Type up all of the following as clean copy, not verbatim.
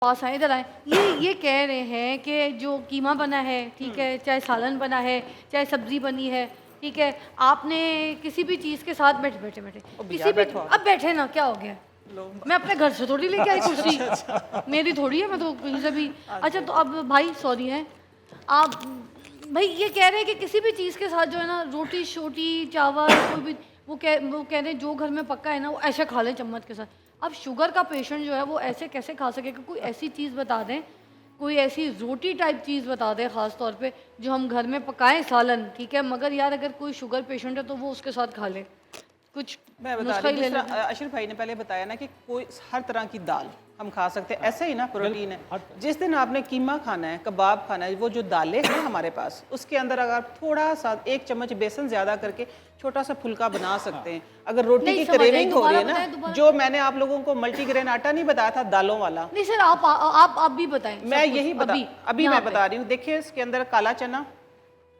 पास आए, इधर आए। ये कह रहे हैं कि जो कीमा बना है, ठीक है, चाहे सालन बना है, चाहे सब्जी बनी है, ठीक है, आपने किसी भी चीज़ के साथ बैठे बैठे बैठे किसी भी अब बैठे ना, क्या हो गया? मैं अपने घर से थोड़ी लेके आई कुर्सी, मेरी थोड़ी है, मैं तो कहीं से भी। अच्छा तो अब भाई सॉरी है आप, भाई ये कह रहे हैं कि किसी भी चीज़ के साथ जो है ना, रोटी शोटी चावल कोई भी, वो कह रहे हैं जो घर में पक्का है ना वो ऐसे खा लें चम्मच के साथ। अब शुगर का पेशेंट जो है वो ऐसे कैसे खा सकेगा? कोई ऐसी चीज़ बता दें, कोई ऐसी रोटी टाइप चीज़ बता दें ख़ास तौर पे जो हम घर में पकाएं, सालन ठीक है, मगर यार अगर कोई शुगर पेशेंट है तो वो उसके साथ खा ले कुछ। मैं बता रही हूँ, जिस तरह अशरफ भाई ने पहले बताया ना कि कोई हर तरह की दाल हम खा सकते हैं, ऐसे ही ना प्रोटीन है। जिस दिन आपने कीमा खाना है, कबाब खाना है, वो जो दालें हैं हमारे पास, उसके अंदर अगर आप थोड़ा सा 1 चम्मच बेसन ज़्यादा करके छोटा सा फुल्का बना सकते हैं। अगर रोटी की क्रेविंग हो रही है ना, जो मैंने आप लोगों को मल्टीग्रेन आटा नहीं बताया था दालों वाला, नहीं सर आप भी बताएं। मैं यही अभी मैं बता रही हूँ। देखिए इसके अंदर काला चना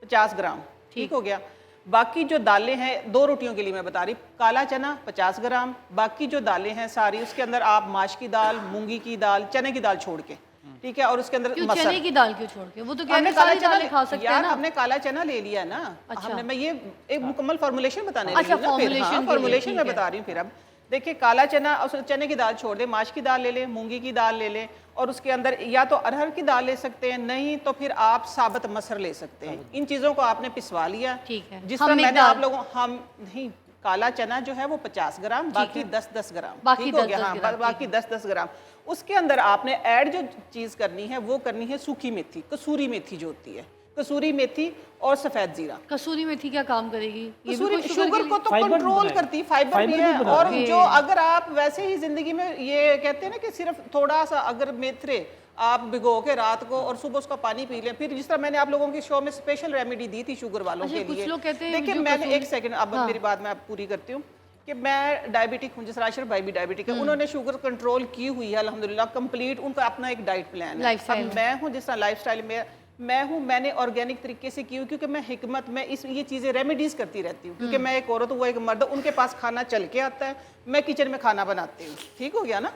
50 ग्राम, ठीक हो गया। बाकी जो दालें हैं, 2 रोटियों के लिए मैं बता रही, काला चना 50 ग्राम, बाकी जो दालें हैं सारी, उसके अंदर आप माश की दाल, मूंगी की दाल, चने की दाल छोड़ के, ठीक है, और उसके अंदर मटर। चने की दाल क्यों छोड़ के? वो तो क्या है, सारी दालें खा सकते हैं ना। हमने काला चना ले लिया ना। अच्छा। हमने, मैं ये एक मुकम्मल फॉर्मुलेशन बताने लगी अच्छा, ना, फॉर्मुलेशन मैं बता रही हूँ। फिर अब देखिए, काला चना और चने की दाल छोड़ दे, माश की दाल ले लें, मूंगी की दाल ले लें, और उसके अंदर या तो अरहर की दाल ले सकते हैं, नहीं तो फिर आप साबुत मसर ले सकते हैं। इन चीज़ों को आपने पिसवा लिया, ठीक है। जिस तरह मैंने आप लोगों, हम नहीं, काला चना जो है वो 50 ग्राम, बाकी 10-10 ग्राम, ठीक हो गया। हाँ, बाकी 10-10 ग्राम। उसके अंदर आपने ऐड जो चीज़ करनी है वो करनी है सूखी मेथी, कसूरी मेथी जो होती है, कसूरी मेथी और सफ़ेद जीरा। कसूरी मेथी क्या काम करेगी? कसूरी शुगर को तो कंट्रोल करती है, फाइबर भी है। और जो अगर आप वैसे ही जिंदगी में ये कहते हैं ना कि सिर्फ थोड़ा सा अगर मेथरे आप भिगो के रात को और सुबह उसका पानी पी लें, फिर जिस तरह मैंने आप लोगों के शो में स्पेशल रेमेडी दी थी शुगर वालों के लिए। कुछ लोग कहते हैं, देखिए मैंने एक सेकंड, अब मेरी बात मैं पूरी करती हूँ कि मैं डायबिटिक हूँ, जिस अशरफ भाई भी डायबिटिक है, उन्होंने शुगर कंट्रोल की हुई है अल्हम्दुलिल्लाह कंप्लीट, उनका अपना एक डाइट प्लान है। अब मैं हूँ जिस तरह लाइफस्टाइल में मैं हूँ, मैंने ऑर्गेनिक तरीके से की हूँ, क्योंकि मैं हिकमत में ये चीज़ें रेमेडीज करती रहती हूँ, क्योंकि मैं एक औरत हूँ, वो एक मर्द, उनके पास खाना चल के आता है, मैं किचन में खाना बनाती हूँ, ठीक हो गया ना।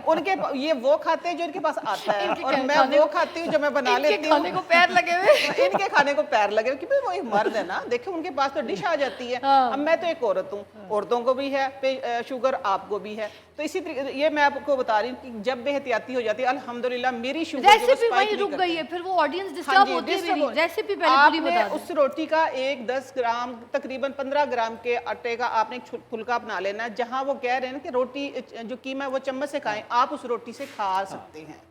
उनके ये वो खाते हैं जो इनके पास आता है, और मैं वो खाती हूँ जो मैं बना लेती हूँ। खाने को पैर लगे हुए इनके खाने को पैर लगे, क्योंकि वो एक मर्द है ना, देखो उनके पास तो डिश आ जाती है। अब मैं तो एक औरत हूँ, औरतों को भी है शुगर, आपको भी है, तो इसी तरीके ये मैं आपको बता रही हूँ कि जब बेहतियाती हो जाती है, अल्हम्दुलिल्लाह मेरी शुगर रेसिपी वहीं रुक गई है, फिर वो ऑडियंस डिस्टर्ब होती है। मेरी रेसिपी पहले पूरी बता दो। उस रोटी का 10 ग्राम तकरीबन 15 ग्राम के आटे का आपने एक फुल्का बना लेना है। जहां वो कह रहे हैं कि रोटी जो कीमा है वो चम्मच से खाएं, आप उस रोटी से खा सकते हैं।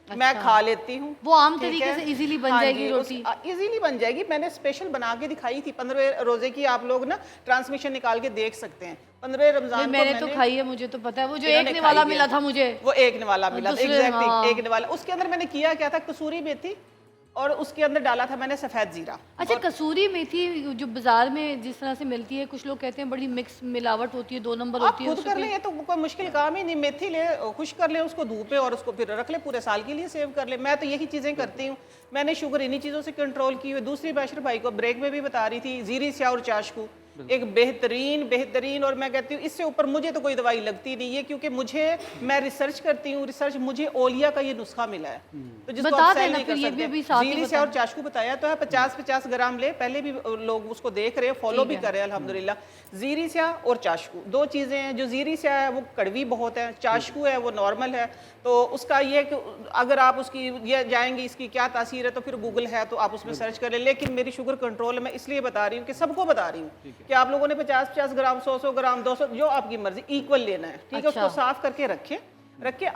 अच्छा। मैं खा लेती हूँ, वो आम तरीके से इजीली बन जाएगी रोटी, इजीली बन जाएगी। मैंने स्पेशल बना के दिखाई थी 15वें रोजे की, आप लोग ना ट्रांसमिशन निकाल के देख सकते हैं। 15वें रमजान मैंने तो खाई है, मुझे तो पता है। वो जो एक निवाला मिला था मुझे, वो एक निवाला मिला था, एग्जैक्टली एक निवाला। उसके अंदर मैंने किया क्या था, कसूरी मेथी और उसके अंदर डाला था मैंने सफ़ेद जीरा। अच्छा, कसूरी मेथी जो बाजार में जिस तरह से मिलती है, कुछ लोग कहते हैं बड़ी मिक्स मिलावट होती है, 2 नंबर होती है। खुद कर ले, ये तो कोई मुश्किल काम ही नहीं। मेथी ले, खुश कर ले उसको धूप पे, और उसको फिर रख ले, पूरे साल के लिए सेव कर ले। मैं तो यही चीज़ें करती हूँ। मैंने शुगर इन्हीं चीज़ों से कंट्रोल की हुई। दूसरी अशरफ भाई को ब्रेक में भी बता रही थी, जीरी स्याह और चाशकू एक बेहतरीन, और मैं कहती हूँ इससे ऊपर मुझे तो कोई दवाई लगती नहीं है, क्योंकि मैं रिसर्च करती हूँ, मुझे ओलिया का ये नुस्खा मिला है, तो जिसको आप सेल नहीं कर सकते। जीरी से और चाशकू बताया तो है, 50-50 ग्राम ले। पहले भी लोग उसको देख रहे हैं, फॉलो भी कर रहे हैं अल्हम्दुलिल्लाह। जीरी स्याह और चाशकू 2 चीज़ें हैं। जो जीरी स्याह है वो कड़वी बहुत है, चाशकू है वो नॉर्मल है। तो उसका ये कि अगर आप उसकी ये जाएंगे इसकी क्या तासीर है, तो फिर गूगल है तो आप उसमें सर्च कर लें। लेकिन मेरी शुगर कंट्रोल मैं इसलिए बता रही हूँ कि सबको बता रही हूँ कि आप लोगों ने 50-50 ग्राम, 100-100 ग्राम, 200, जो आपकी मर्जी, इक्वल लेना है, ठीक है। उसको साफ करके रखें।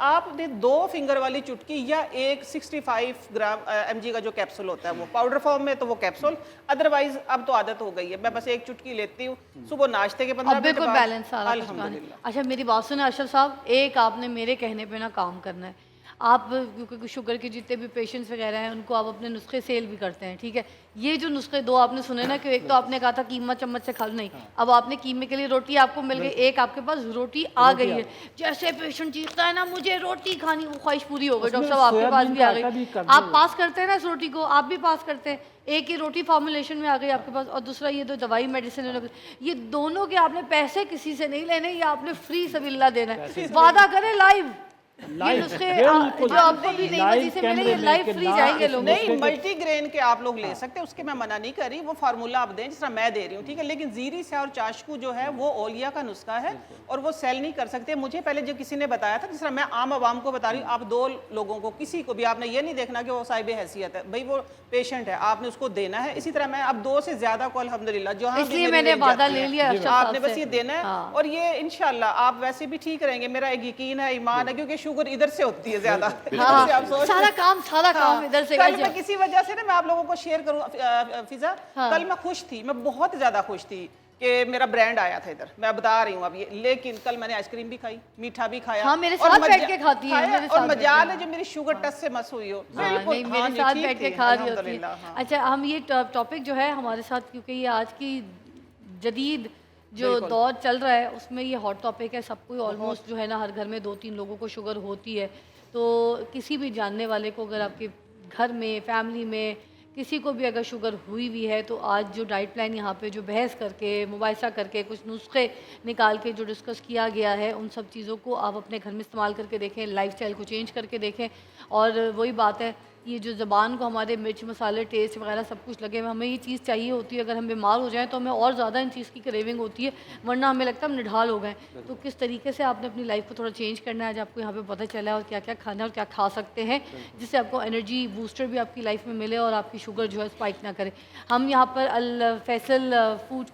आपने 2 फिंगर वाली चुटकी या एक 65 ग्राम mg का जो कैप्सूल होता है, वो पाउडर फॉर्म में तो वो कैप्सूल, अदरवाइज अब तो आदत हो गई है, मैं बस एक चुटकी लेती हूँ सुबह नाश्ते के 15 मिनट बाद। बैलेंस सारा अल्हम्दुलिल्लाह। अच्छा मेरी बात सुने अशरफ साहब, एक आपने मेरे कहने पे ना काम करना है। आप क्योंकि शुगर के जितने भी पेशेंट्स वगैरह हैं उनको आप अपने नुस्खे सेल भी करते हैं, ठीक है। ये जो नुस्खे 2 आपने सुने ना, कि एक तो आपने कहा था कीमा चम्मच से खा लो, नहीं, अब आपने कीमे के लिए रोटी आपको मिल गई, एक आपके पास रोटी आ गई है। जैसे पेशेंट चीखता है ना मुझे रोटी खानी, वो ख्वाहिश पूरी हो गई, डॉक्टर साहब आपके पास भी आ गई। आप पास करते हैं ना इस रोटी को, आप भी पास करते हैं। एक ही रोटी फॉर्मुलेशन में आ गई आपके पास, और दूसरा ये तो दवाई मेडिसिन, ये दोनों के आपने पैसे किसी से नहीं लेने, ये आपने फ्री सबिल्ला देना है। वादा करें लाइव ये नुस्खे जो आपको भी नईमा जी से मिले, ये लाइव फ्री जाएंगे लोग। नहीं, मल्टी ग्रेन के आप लोग ले सकते हैं, उसके मैं मना नहीं कर रही, वो फार्मूला आप दें जिस तरह मैं दे रही हूँ, ठीक है। लेकिन जीरी से और चाशकू जो है वो ओलिया का नुस्खा है और वो सेल नहीं कर सकते। मुझे पहले जो किसी ने बताया था, जिस तरह मैं आम आवाम को बता रही हूँ, आप 2 लोगों को, किसी को भी आपने ये नहीं देखना कि वो साहिब हैसियत है, भाई वो पेशेंट है, आपने उसको देना है। इसी तरह मैं अब 2 से ज्यादा को अल्हम्दुलिल्लाह जो इसलिए मैंने वादा ले लिया आपने बस ये देना है और ये इंशाल्लाह आप वैसे भी ठीक रहेंगे, मेरा एक यकीन है, ईमान है, क्योंकि शुगर इधर से होती है ज्यादा। सारा काम इधर से। कल मैं किसी वजह से ना मैं आप लोगों को शेयर करूँ फिजा, कल मैं खुश थी, मैं बहुत ज्यादा खुश थी कि मेरा ब्रांड आया था इधर, मैं बता रही हूँ अब ये। लेकिन कल मैंने आइसक्रीम भी खाई, मीठा भी खाया। हाँ, मेरे साथ बैठ के खाती है और मजाल है जो मेरी शुगर टच से मस हुई हो। नहीं, मेरे साथ बैठ के खा रही होती है। अच्छा, हम ये टॉपिक जो है हमारे साथ, क्योंकि ये आज की जदीद जो दौर चल रहा है उसमें ये हॉट टॉपिक है। सबको ऑलमोस्ट जो है ना, हर घर में 2-3 लोगों को शुगर होती है। तो किसी भी जानने वाले को अगर आपके घर में, फैमिली में किसी को भी अगर शुगर हुई भी है, तो आज जो डाइट प्लान यहाँ पे जो बहस करके, मुबाहिसा करके, कुछ नुस्खे निकाल के जो डिस्कस किया गया है, उन सब चीज़ों को आप अपने घर में इस्तेमाल करके देखें, लाइफस्टाइल को चेंज करके देखें। और वही बात है, ये जो ज़बान को हमारे मिर्च मसाले टेस्ट वगैरह सब कुछ लगे, हमें ये चीज़ चाहिए होती है। अगर हम बीमार हो जाएं तो हमें और ज़्यादा इन चीज़ की क्रेविंग होती है, वरना हमें लगता है हम निढाल हो गए। तो किस तरीके से आपने अपनी लाइफ को थोड़ा चेंज करना है, आज आपको यहाँ पे पता चला है, और क्या क्या खाना है और क्या खा सकते हैं जिससे आपको एनर्जी बूस्टर भी आपकी लाइफ में मिले और आपकी शुगर जो है स्पाइक ना करे। हम यहाँ पर अल फैसल फूड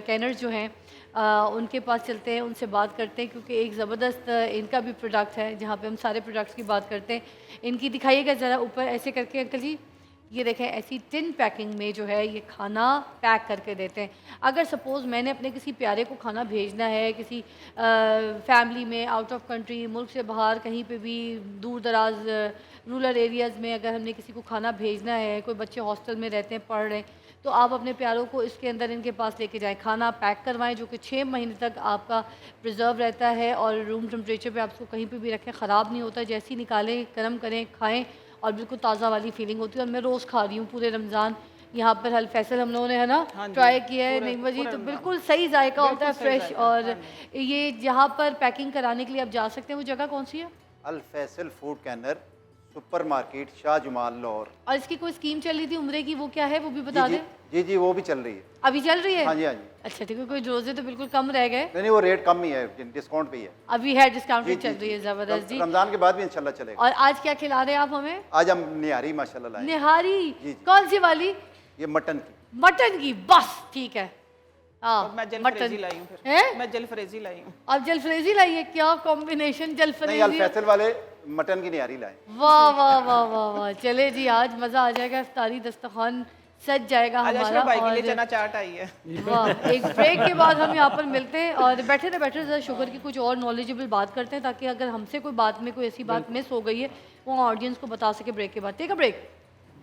कैनर्स जो हैं उनके पास चलते हैं, उनसे बात करते हैं, क्योंकि एक ज़बरदस्त इनका भी प्रोडक्ट है जहाँ पे हम सारे प्रोडक्ट्स की बात करते हैं। इनकी दिखाइएगा ज़रा ऊपर ऐसे करके अंकल जी, ये देखें ऐसी टिन पैकिंग में जो है ये खाना पैक करके देते हैं। अगर सपोज़ मैंने अपने किसी प्यारे को खाना भेजना है, किसी फैमिली में आउट ऑफ कंट्री, मुल्क से बाहर कहीं पे भी दूर दराज रूरल एरियाज़ में अगर हमने किसी को खाना भेजना है, कोई बच्चे हॉस्टल में रहते हैं, पढ़ रहे हैं, तो आप अपने प्यारों को इसके अंदर इनके पास लेके जाएं, खाना पैक करवाएं जो कि 6 महीने तक आपका प्रिजर्व रहता है और रूम टेम्परेचर पे आप उसको कहीं पे भी रखें, ख़राब नहीं होता। जैसे ही निकालें, गर्म करें, खाएं और बिल्कुल ताज़ा वाली फीलिंग होती है। और मैं रोज़ खा रही हूँ पूरे रमज़ान। यहाँ पर हल फैसल हम लोगों ने है ना ट्राई किया है, नईमा जी, तो बिल्कुल सही जायका होता है, फ्रेश। और ये जहाँ पर पैकिंग कराने के लिए आप जा सकते हैं, वो जगह कौन सी है? Al Faisal food canner, supermarket, Shah Jamal, Lahore. और इसकी कोई स्कीम चल रही थी उम्रे की, वो क्या है वो भी बता दें। जी, वो भी चल रही है, अभी चल रही है। हाँ जी। अच्छा ठीक है, कोई रोजे तो बिल्कुल कम रह गए। नहीं, वो रेट कम ही है, डिस्काउंट पे ही है। अभी है डिस्काउंट पे चल रही है, जबरदस्त जी। रमजान के बाद भी इंशाल्लाह चलेगा। और आज क्या खिला रहे हैं आप हमें? आज हम निहारी माशाल्लाह लाए। निहारी कौन सी वाली? ये मटन की। बस ठीक है। मैं जलफ्रेजी लाई हूं फिर। हैं? मैं जलफ्रेजी लाई हूं। अब जलफ्रेजी लाई है, क्या कॉम्बिनेशन जलफ्रेजी। नहीं, अल फैसल वाले मटन की निहारी लाए। वाह वाह वाह वाह वाह, चले जी आज मजा आ जाएगा, इफ्तारी दस्तरखान सज जाएगा हमारा। भाई के लिए चना चाट आई है। वाह, एक ब्रेक के बाद हम यहाँ पर मिलते हैं और बैठे ज़रा शुगर की कुछ और नॉलेजेबल बात करते हैं, ताकि अगर हमसे कोई बात में कोई ऐसी बात मिस हो गई है वो ऑडियंस को बता सके ब्रेक के बाद। Take a break.